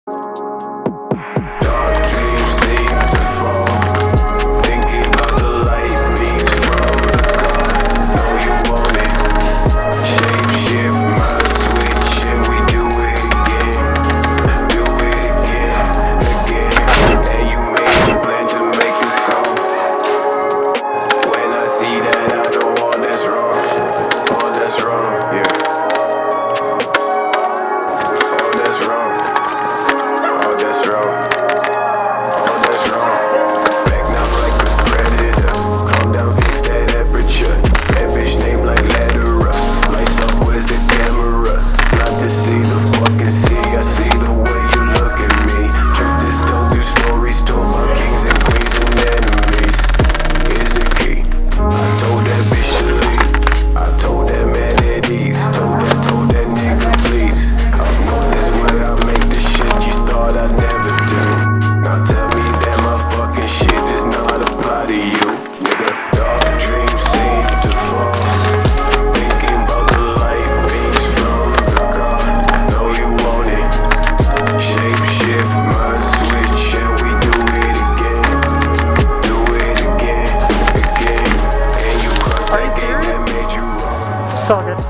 Dark dreams seem to fall. Thinking about the light beams from the car. Know you want it. Shape shift my switch and we do it again. Do it again, again. And you made a plan to make a song. When I see that, I know all that's wrong. All that's wrong, yeah. All that's wrong. All that's wrong. All that's wrong. Back now like a predator. Calm down, fix that temperature. That bitch name like Ladera. Lights up, where's the camera? Not to see the fucking sea. I see the way you look at me. Truth is told through stories told by kings and queens and enemies. Here's the key. I told that bitch to leave. I told that man at ease. Told that nigga please. Up north is where I make the shit you thought I'd never do. Now tell me that my fucking shit does not apply to you, nigga. Dark dreams seem to fall. Thinking about the light beams from the car. Know you want it. Shape shift my switch and we do it again. Do it again, again. And you cross that gate that made you wrong. It's all good.